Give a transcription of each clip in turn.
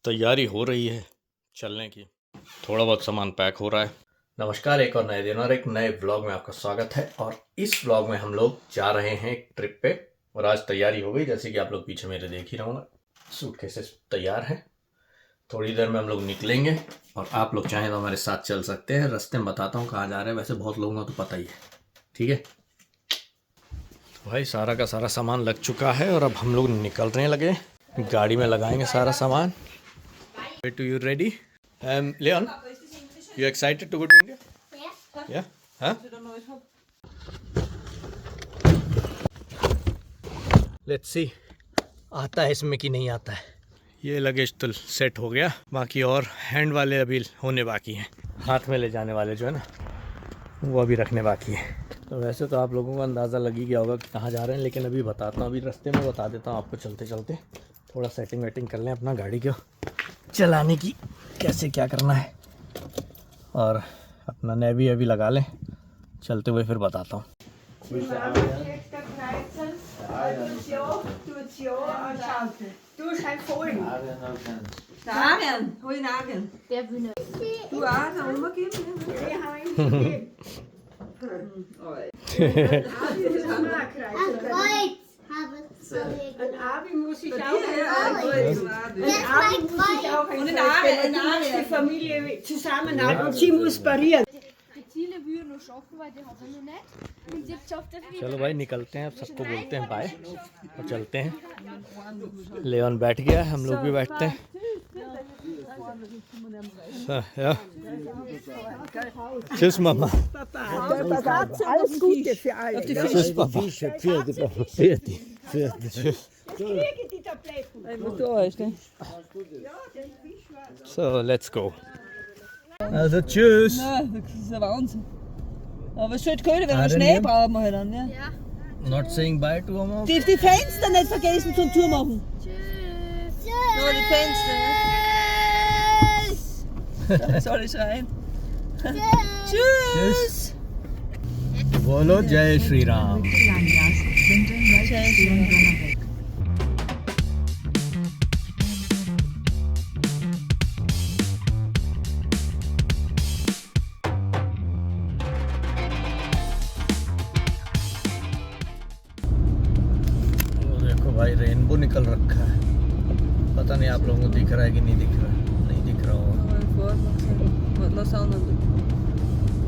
तैयारी हो रही है चलने की, थोड़ा बहुत सामान पैक हो रहा है। नमस्कार, एक और नए दिन और एक नए व्लॉग में आपका स्वागत है। और इस व्लॉग में हम लोग जा रहे हैं एक ट्रिप पे और आज तैयारी हो गई, जैसे कि आप लोग पीछे मेरे देख ही रहूँगा। सूटकेसेस तैयार हैं, थोड़ी देर में हम लोग निकलेंगे और आप लोग चाहें तो हमारे साथ चल सकते हैं। रास्ते में बताता हूँ कहाँ जा रहे हैं, वैसे बहुत लोगों को तो पता ही है, ठीक है भाई। सारा का सारा सामान लग चुका है और अब हम लोग निकलने लगे, गाड़ी में लगाएंगे सारा सामान। Wait, you ready? Leon, you excited to go to India? Yeah. Huh? Let's see, आता है इसमें कि नहीं आता है। ये लगेज तो सेट हो गया, बाकी और हैंड वाले अभी होने बाकी हैं। हाथ में ले जाने वाले जो है ना, वो अभी रखने बाकी है। तो वैसे तो आप लोगों को अंदाज़ा लग ही गया होगा कि कहाँ जा रहे हैं, लेकिन अभी बताता हूँ, अभी रास्ते में बता देता हूँ आपको। चलते चलते थोड़ा सेटिंग वेटिंग कर लें अपना गाड़ी को चलाने की, कैसे क्या करना है, और अपना नेवी अभी लगा लें, चलते हुए फिर बताता हूँ। Ein Abi muss ich auch. Und ein Abi die Familie zusammenhalten und sie muss parieren. Bettina will noch schaffen, weil die hat er noch nicht. Und jetzt schafft er wieder. चलो भाई निकलते हैं, अब सबको बोलते हैं बाय और चलते हैं। लेवन बैठ गया है, हम लोग भी बैठते हैं। Ja. Tschüss Mama. Alles Gute für alle. Tschüss Papa. Tschüss. Die Tabletten. So, let's go. Also tschüss. Ja, das ist ein Wahnsinn. Aber es sollte kalt werden, Schnee brauchen wir halt dann, ja. Not saying bye to Mama. Die Fenster nicht vergessen zum Zumachen. Tschüss. Ja, die Fenster. Ja. Soll ich rein? Tschüss. बोलो जय श्री राम। देखो भाई, rainbow निकल रखा है, पता नहीं आप लोगों को दिख रहा है कि नहीं दिख रहा है। नहीं दिख रहा होगा,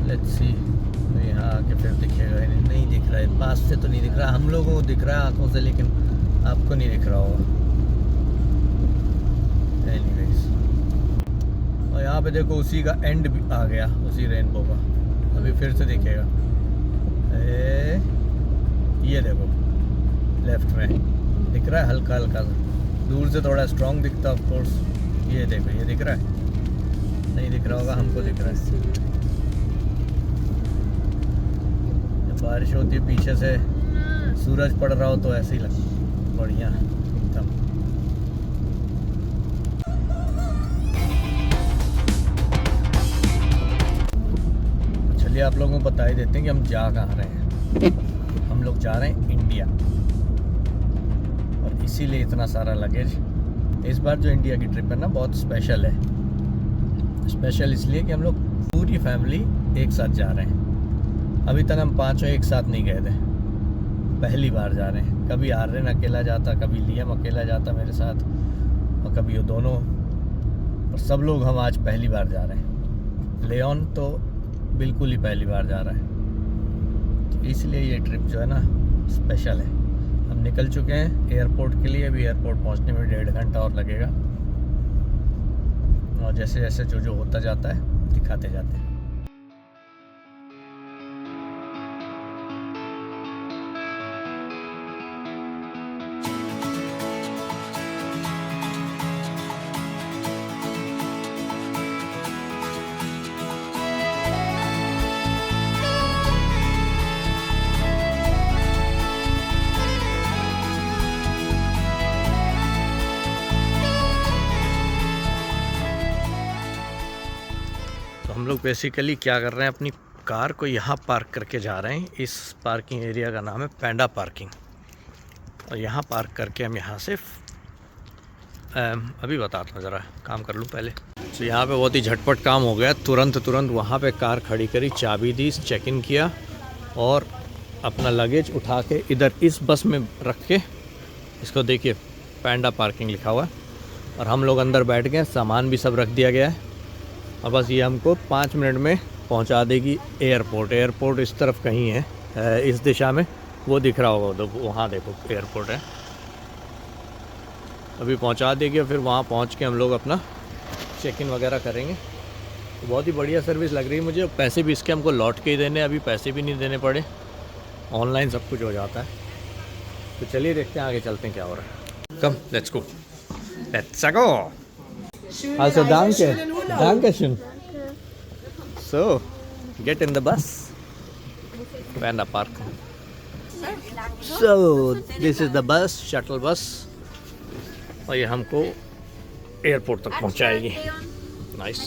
लेट्स सी। यहाँ आके फिर दिखेगा, नहीं दिख रहा है, पास से तो नहीं दिख रहा, हम लोगों को दिख रहा है आंखों से, लेकिन आपको नहीं दिख रहा होगा। एनीवेज, और यहाँ पे देखो उसी का एंड भी आ गया, उसी रेनबो का, अभी फिर से दिखेगा। ये देखो लेफ्ट में दिख रहा है, हल्का हल्का सा, दूर से थोड़ा स्ट्रॉन्ग दिखता है ऑफ कोर्स। ये देखो, ये दिख रहा है, नहीं दिख रहा होगा, हमको दिख रहा है। जब बारिश होती है पीछे से सूरज पड़ रहा हो तो ऐसे ही लगता है, बढ़िया एकदम। चलिए आप लोगों को बता ही देते हैं कि हम जा कहाँ रहे हैं। हम लोग जा रहे हैं इंडिया, और इसीलिए इतना सारा लगेज। इस बार जो इंडिया की ट्रिप है ना, बहुत स्पेशल है। स्पेशल इसलिए कि हम लोग पूरी फैमिली एक साथ जा रहे हैं। अभी तक हम पांचों एक साथ नहीं गए थे, पहली बार जा रहे हैं। कभी आर्यन अकेला जाता, कभी लियम अकेला जाता मेरे साथ, और कभी वो दोनों, और सब लोग हम आज पहली बार जा रहे हैं। लेऑन तो बिल्कुल ही पहली बार जा रहा है, तो इसलिए ये ट्रिप जो है ना स्पेशल है। हम निकल चुके हैं एयरपोर्ट के लिए, अभी एयरपोर्ट पहुंचने में 1.5 घंटा और लगेगा, और जैसे जैसे जो जो होता जाता है दिखाते जाते हैं। हम लोग बेसिकली क्या कर रहे हैं, अपनी कार को यहाँ पार्क करके जा रहे हैं। इस पार्किंग एरिया का नाम है पैंडा पार्किंग, और यहाँ पार्क करके हम यहाँ से अभी बताता हूँ, ज़रा काम कर लूँ पहले। तो यहाँ पे बहुत ही झटपट काम हो गया, तुरंत वहाँ पे कार खड़ी करी, चाबी दी, चेक इन किया और अपना लगेज उठा के इधर इस बस में रख के, इसको देखिए पैंडा पार्किंग लिखा हुआ है, और हम लोग अंदर बैठ गए, सामान भी सब रख दिया गया है और बस ये हमको 5 मिनट में पहुंचा देगी एयरपोर्ट। एयरपोर्ट इस तरफ कहीं है, इस दिशा में, वो दिख रहा होगा, तो वहाँ देखो एयरपोर्ट है। अभी पहुंचा देगी और फिर वहाँ पहुँच के हम लोग अपना चेक इन वगैरह करेंगे। तो बहुत ही बढ़िया सर्विस लग रही है मुझे। पैसे भी इसके हमको लौट के ही देने, अभी पैसे भी नहीं देने पड़े, ऑनलाइन सब कुछ हो जाता है। तो चलिए देखते हैं, आगे चलते हैं क्या हो रहा है। Come, let's go, let's go. Also danke schön. So, get in the bus. Panda Park. So, this is the bus, shuttle bus. और ये हमको एयरपोर्ट तक पहुंचाएगी। Nice.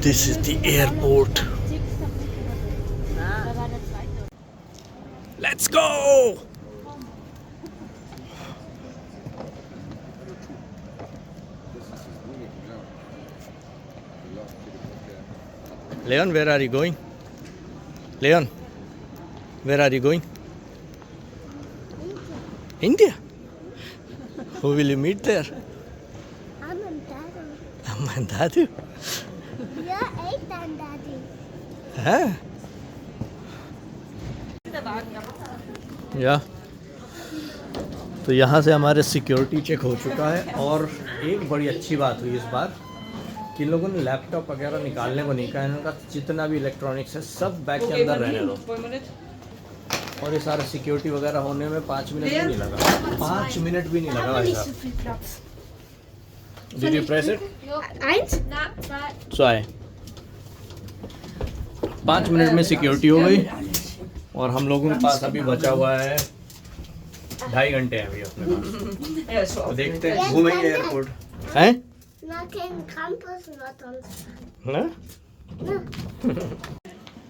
This is the airport. Let's go. Leon, where are you going? Leon, where are you going? India. Who will you meet there? Amma and Dadu. Ja, ik dan daddy. हाँ? या तो यहाँ से हमारे security check हो चुका है, और एक बड़ी अच्छी बात हुई इस बार कि इन लोगों ने लैपटॉप वगैरह निकालने को नहीं कहा। इनका जितना भी इलेक्ट्रॉनिक्स है सब बैग के अंदर रहने दो, और ये सारा सिक्योरिटी वगैरह होने में 5 मिनट भी नहीं लगा, 5 मिनट भी नहीं लगा भाई साहब। Did you press it? Eins? So आए 5 मिनट में सिक्योरिटी हो गई, और हम लोगों के पास अभी बचा हुआ है 2.5 घंटे हैं अभी अपने पास। तो देखते हैं, घूमेंगे एयरपोर्ट हैं Na, kein Campus wird uns. ना।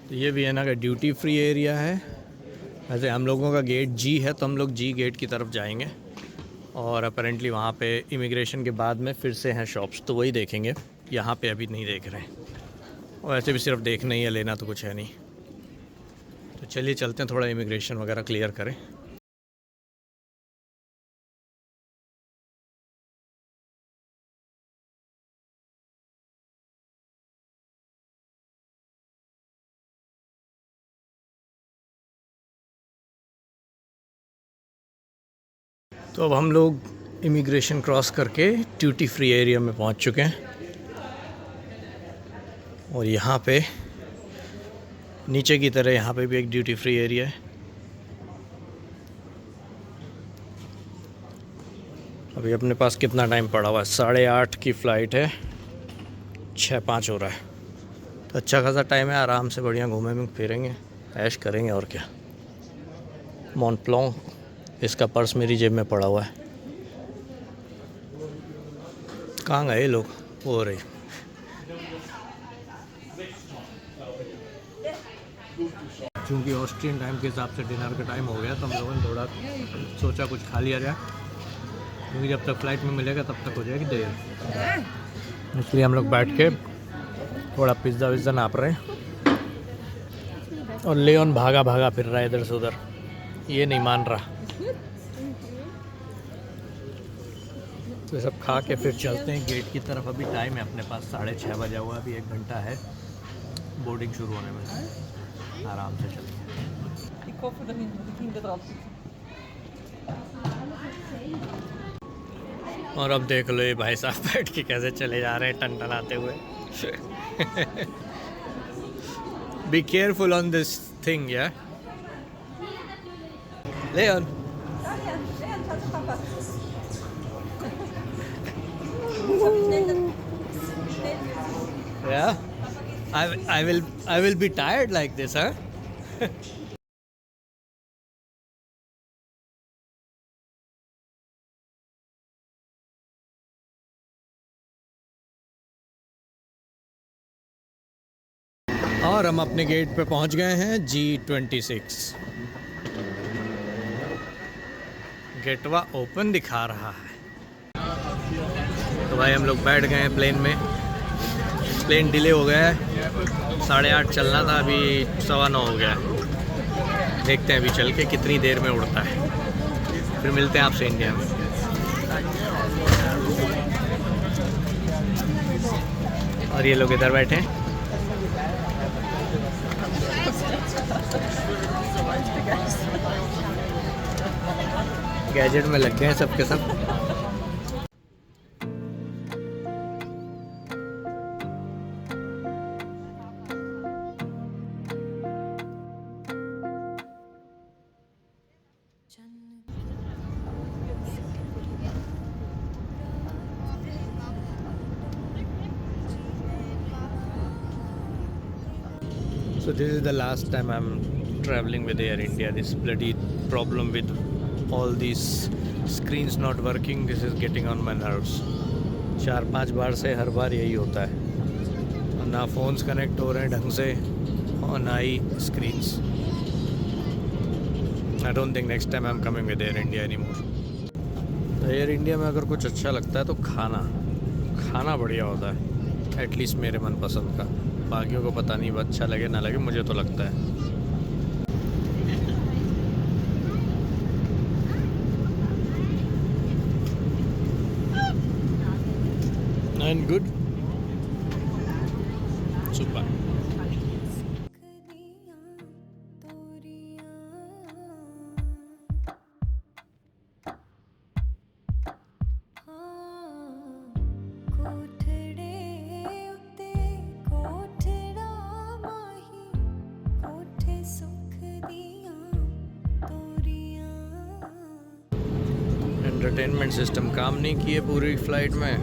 तो ये भी है ना का ड्यूटी फ्री एरिया है। वैसे हम लोगों का गेट जी है, तो हम लोग जी गेट की तरफ जाएंगे, और अपेरेंटली वहाँ पे इमिग्रेशन के बाद में फिर से हैं शॉप्स, तो वही देखेंगे। यहाँ पे अभी नहीं देख रहे हैं, और ऐसे भी सिर्फ देखना ही है, लेना तो कुछ है नहीं। तो चलिए चलते हैं, थोड़ा इमिग्रेशन वगैरह क्लियर करें। तो अब हम लोग इमिग्रेशन क्रॉस करके ड्यूटी फ्री एरिया में पहुंच चुके हैं, और यहाँ पे नीचे की तरह यहाँ पे भी एक ड्यूटी फ्री एरिया है। अभी अपने पास कितना टाइम पड़ा हुआ है, 8:30 की फ़्लाइट है, 6:05 हो रहा है, तो अच्छा खासा टाइम है। आराम से बढ़िया घूमेंगे फिरेंगे, ऐश करेंगे, और क्या। मॉन्ट ब्लांक, इसका पर्स मेरी जेब में पड़ा हुआ है। कहाँ गए लोग? वो रही। चूँकि ऑस्ट्रियन टाइम के हिसाब से डिनर का टाइम हो गया, तो हम लोगों ने थोड़ा सोचा कुछ खा लिया जाए, क्योंकि जब तक फ़्लाइट में मिलेगा तब तक हो जाएगी देर, इसलिए हम लोग बैठ के थोड़ा पिज़्ज़ा विज़्ज़ा नाप रहे हैं। और लेओन भागा भागा फिर रहा है इधर से उधर, ये नहीं मान रहा। तो सब खा के फिर चलते हैं गेट की तरफ। अभी टाइम है अपने पास 6:30 बजा हुआ, अभी 1 घंटा है बोर्डिंग शुरू होने में। आराम से चलते हैं। Ik hoffe dat niet de kinderen erop zitten. और अब देख लो ये भाई साहब बैठ के कैसे चले जा रहे हैं टनटनाते हुए। Be careful on this thing या Leone. Yeah, I will be tired like this, huh? और हम अपने गेट पे पहुंच गए हैं G26। गेटवा ओपन दिखा रहा है। तो भाई हम लोग बैठ गए हैं प्लेन में। प्लेन डिले हो गया है, 8:30 चलना था, अभी 9:15 हो गया है। देखते हैं अभी चल के कितनी देर में उड़ता है, फिर मिलते हैं आपसे इंडिया में। और ये लोग इधर बैठे हैं। गैजेट में लग गए हैं सबके सब। So this is the last time I'm traveling with Air India. This bloody problem with all these screens not working, this is getting on my nerves. 4-5 बार से हर बार यही होता है, ना फ़ोन्स कनेक्ट हो रहे हैं ढंग से और ना ही screens. I don't think next time I'm coming with Air India anymore. तो एयर इंडिया में अगर कुछ अच्छा लगता है तो खाना बढ़िया होता है, एटलीस्ट मेरे मनपसंद का। बाकियों को पता नहीं अच्छा लगे ना लगे, मुझे तो लगता है। And good, super. Entertainment system काम नहीं किए पूरी फ़्लाइट में,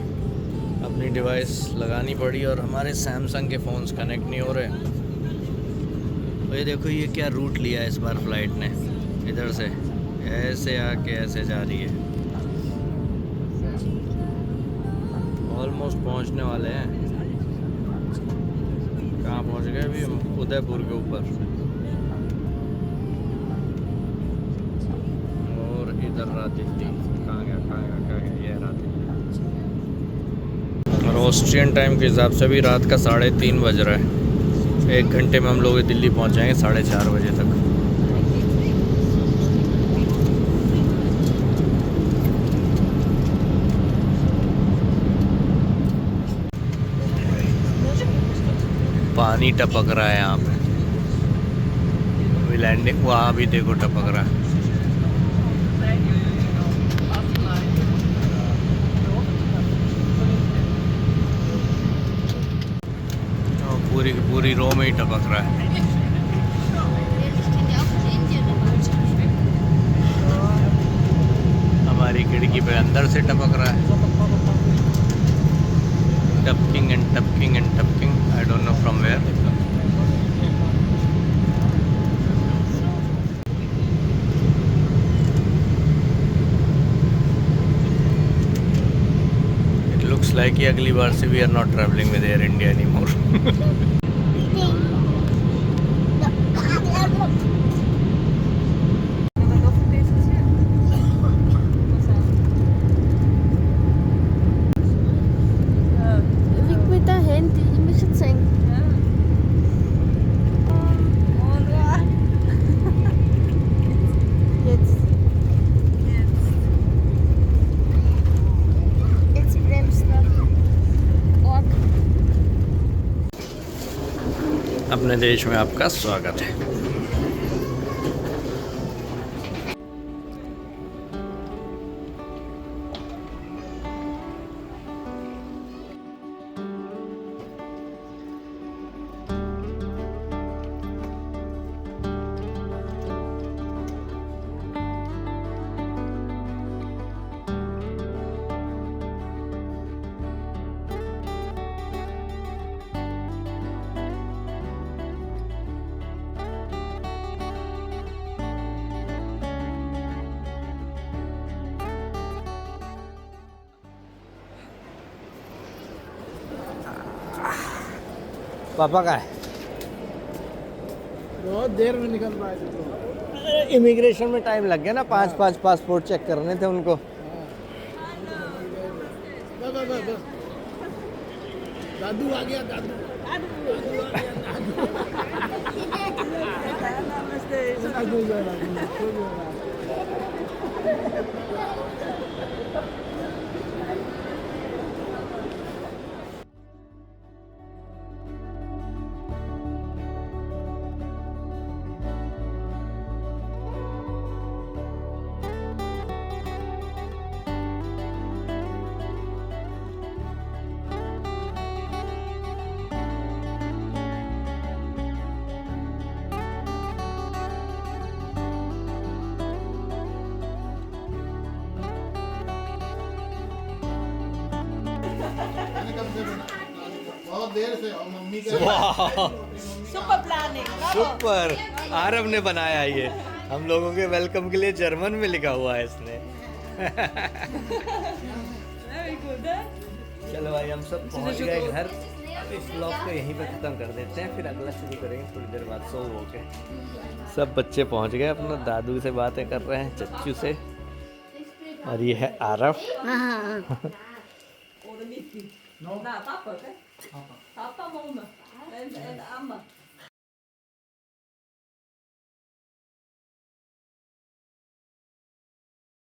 अपनी डिवाइस लगानी पड़ी और हमारे सैमसंग के फ़ोन्स कनेक्ट नहीं हो रहे। तो ये देखो ये क्या रूट लिया है इस बार फ़्लाइट ने, इधर से ऐसे आके ऐसे जा रही है। ऑलमोस्ट पहुंचने वाले हैं। कहाँ पहुंच गए अभी हम? उदयपुर के ऊपर। और इधर रहा दिल्ली। कहाँ गया ये रहा दिल्ली। और ऑस्ट्रियन टाइम के हिसाब से भी रात का 3:30 बज रहा है। 1 घंटे में हम लोग दिल्ली पहुंच जाएंगे 4:30 बजे तक। पानी टपक रहा है यहाँ पे। अभी लैंडिंग वहाँ भी देखो टपक रहा है। पूरी की पूरी रो में ही टपक रहा है। हमारी खिड़की पे अंदर से टपक रहा है। टपकिंग एंड टपकिंग एंड टपकिंग, I don't know from where. It looks like कि अगली बार से we are not traveling with Air India anymore. अपने देश में आपका स्वागत है। पापा का है? बहुत देर में निकल पाए थे तो। इमिग्रेशन में टाइम लग गया ना, 5 पासपोर्ट चेक करने थे उनको। दादू आ गया, दादू। बहुत देर से और मम्मी के सुपर प्लानिंग। सुपर, आरव ने बनाया ये हम लोगों के वेलकम के लिए, जर्मन में लिखा हुआ है इसने। Very good. चलो भाई हम सब पहुंच गए घर। अब इस व्लॉग को यहीं पे ख़त्म कर देते हैं, फिर अगला शुरू करेंगे थोड़ी देर बाद सो हो के। सब बच्चे पहुंच गए, अपना दादू से बातें कर रहे हैं, चच्चू से, और ये है Aarav. Na, papa, hè? Papa, mama. En amma.